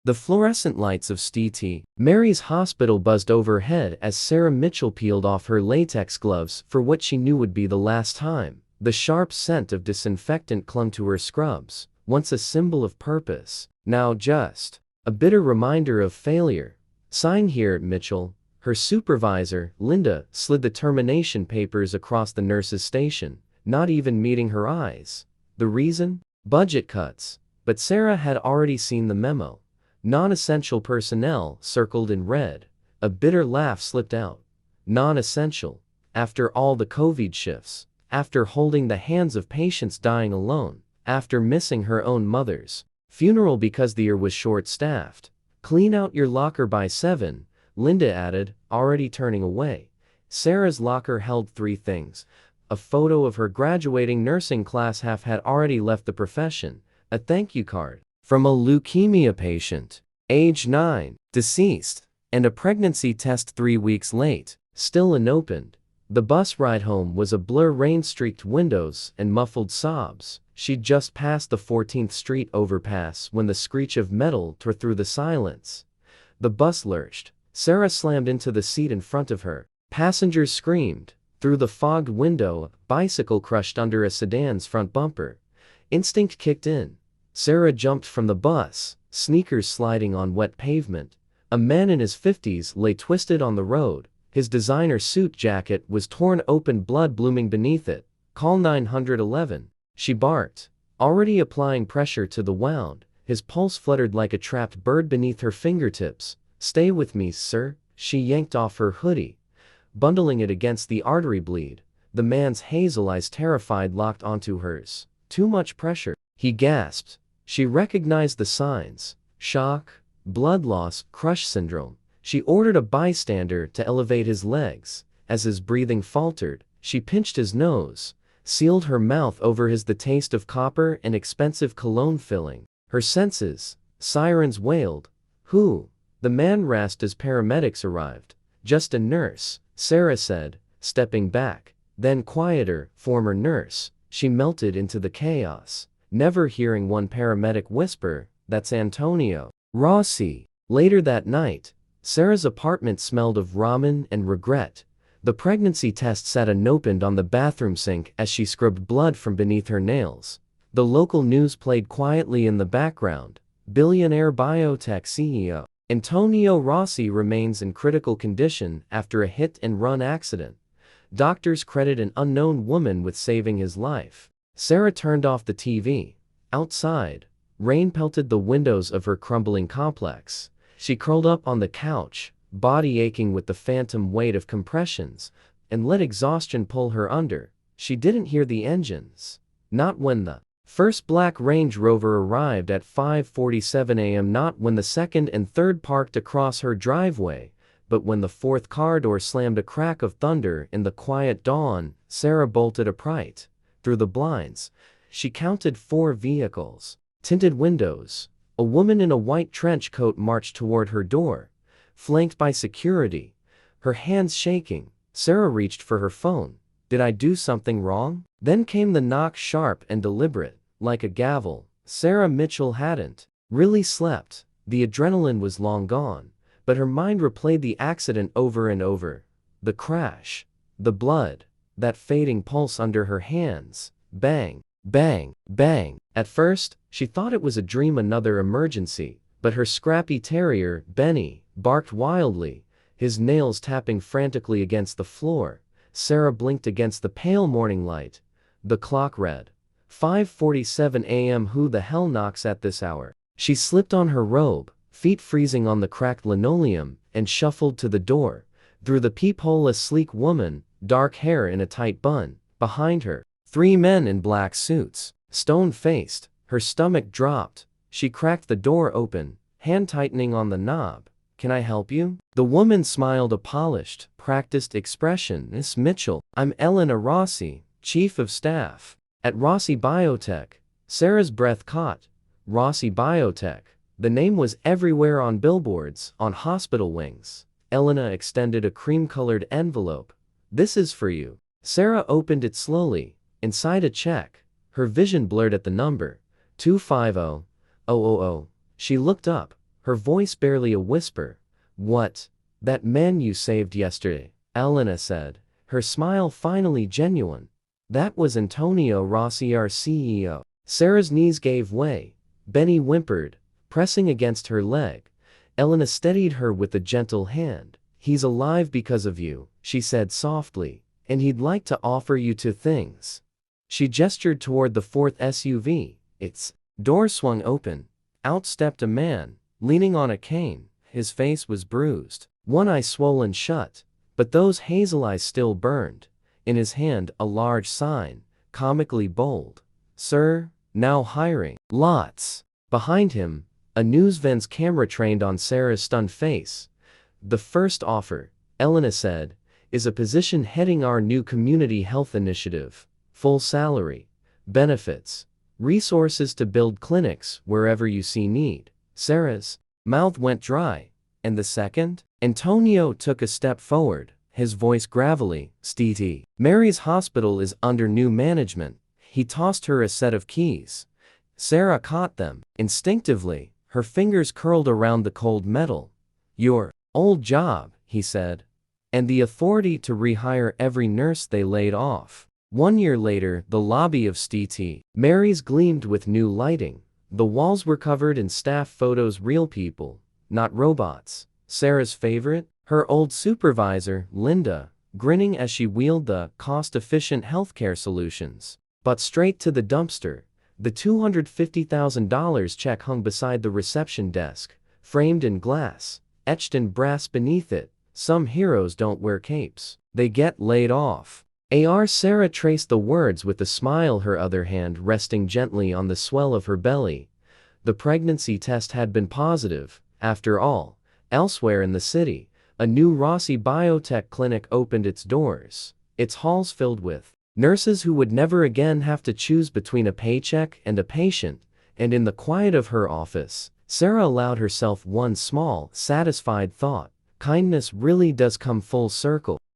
The fluorescent lights of St. Mary's Hospital buzzed overhead as Sarah Mitchell peeled off her latex gloves for what she knew would be the last time. The sharp scent of disinfectant clung to her scrubs, once a symbol of purpose, now just a bitter reminder of failure. "Sign here, Mitchell." Her supervisor, Linda, slid the termination papers across the nurse's station, not even meeting her eyes. The reason? Budget cuts. But Sarah had already seen the memo. Non-essential personnel circled in red. A bitter laugh slipped out. Non-essential. After all the COVID shifts. After holding the hands of patients dying alone. After missing her own mother's funeral because the year was short-staffed. "Clean out your locker by 7, Linda added, already turning away. Sarah's locker held 3 things. A photo of her graduating nursing class. Half had already left the profession. A thank you card from a leukemia patient, age 9, deceased, and a pregnancy test 3 weeks late, still unopened. The bus ride home was a blur, rain-streaked windows and muffled sobs. She'd just passed the 14th Street overpass when the screech of metal tore through the silence. The bus lurched. Sarah slammed into the seat in front of her. Passengers screamed. Through the fogged window, a bicycle crushed under a sedan's front bumper. Instinct kicked in. Sarah jumped from the bus, sneakers sliding on wet pavement. A man in his 50s lay twisted on the road. His designer suit jacket was torn open, blood blooming beneath it. "Call 911. She barked, already applying pressure to the wound. His pulse fluttered like a trapped bird beneath her fingertips. "Stay with me, sir." She yanked off her hoodie, bundling it against the artery bleed. The man's hazel eyes, terrified, locked onto hers. "Too much pressure," he gasped. She recognized the signs: shock, blood loss, crush syndrome. She ordered a bystander to elevate his legs. As his breathing faltered, she pinched his nose, sealed her mouth over his, the taste of copper and expensive cologne filling her senses. Sirens wailed. "Who?" The man rasped as paramedics arrived. "Just a nurse," Sarah said, stepping back. Then quieter, "Former nurse." She melted into the chaos, never hearing one paramedic whisper, "That's Antonio Rossi." Later that night, Sarah's apartment smelled of ramen and regret. The pregnancy test sat unopened on the bathroom sink as she scrubbed blood from beneath her nails. The local news played quietly in the background. Billionaire biotech CEO Antonio Rossi remains in critical condition after a hit-and-run accident. Doctors credit an unknown woman with saving his life. Sarah turned off the TV. Outside, rain pelted the windows of her crumbling complex. She curled up on the couch, body aching with the phantom weight of compressions, and let exhaustion pull her under. She didn't hear the engines. Not when the first black Range Rover arrived at 5:47 a.m. Not when the second and third parked across her driveway. But when the fourth car door slammed, a crack of thunder in the quiet dawn. Sarah bolted upright. Through the blinds, she counted 4 vehicles. Tinted windows. A woman in a white trench coat marched toward her door, flanked by security, her hands shaking. Sarah reached for her phone. "Did I do something wrong?" Then came the knock, sharp and deliberate, like a gavel. Sarah Mitchell hadn't really slept. The adrenaline was long gone. But her mind replayed the accident over and over. The crash, the blood, that fading pulse under her hands. Bang, bang, bang. At first, she thought it was a dream, another emergency. But her scrappy terrier, Benny, barked wildly, his nails tapping frantically against the floor. Sarah blinked against the pale morning light. The clock read 5:47 a.m. Who the hell knocks at this hour? She slipped on her robe, feet freezing on the cracked linoleum, and shuffled to the door. Through the peephole, a sleek woman, dark hair in a tight bun. Behind her, 3 men in black suits, stone-faced. Her stomach dropped. She cracked the door open, hand tightening on the knob. "Can I help you?" The woman smiled, a polished, practiced expression. "Miss Mitchell, I'm Elena Rossi, Chief of Staff at Rossi Biotech." Sarah's breath caught. Rossi Biotech. The name was everywhere, on billboards, on hospital wings. Elena extended a cream-colored envelope. "This is for you." Sarah opened it slowly. Inside, a check. Her vision blurred at the number 250,000. She looked up, her voice barely a whisper. "What? That man you saved yesterday," Elena said, her smile finally genuine. "That was Antonio Rossi, our CEO." Sarah's knees gave way. Benny whimpered, pressing against her leg. Elena steadied her with a gentle hand. "He's alive because of you," she said softly, "and he'd like to offer you two things." She gestured toward the fourth SUV. Its door swung open. Out stepped a man, leaning on a cane. His face was bruised, one eye swollen shut, but those hazel eyes still burned. In his hand a large sign, comically bold. "Sir, now hiring. Lots." Behind him, a newsvan's camera trained on Sarah's stunned face. "The first offer," Elena said, "is a position heading our new community health initiative. Full salary, benefits, resources to build clinics wherever you see need." Sarah's mouth went dry. "And the second?" Antonio took a step forward, his voice gravelly. "St. Mary's Hospital is under new management." He tossed her a set of keys. Sarah caught them. Instinctively, her fingers curled around the cold metal. "Your old job," he said, "and the authority to rehire every nurse they laid off." 1 year later, the lobby of St. Mary's gleamed with new lighting. The walls were covered in staff photos, real people, not robots. Sarah's favorite? Her old supervisor, Linda, grinning as she wheeled the cost-efficient healthcare solutions. But straight to the dumpster. The $250,000 check hung beside the reception desk, framed in glass, etched in brass beneath it. "Some heroes don't wear capes. They get laid off." Sarah traced the words with a smile, her other hand resting gently on the swell of her belly. The pregnancy test had been positive, after all. Elsewhere in the city, a new Rossi biotech clinic opened its doors, its halls filled with nurses who would never again have to choose between a paycheck and a patient. And in the quiet of her office, Sarah allowed herself one small, satisfied thought: kindness really does come full circle.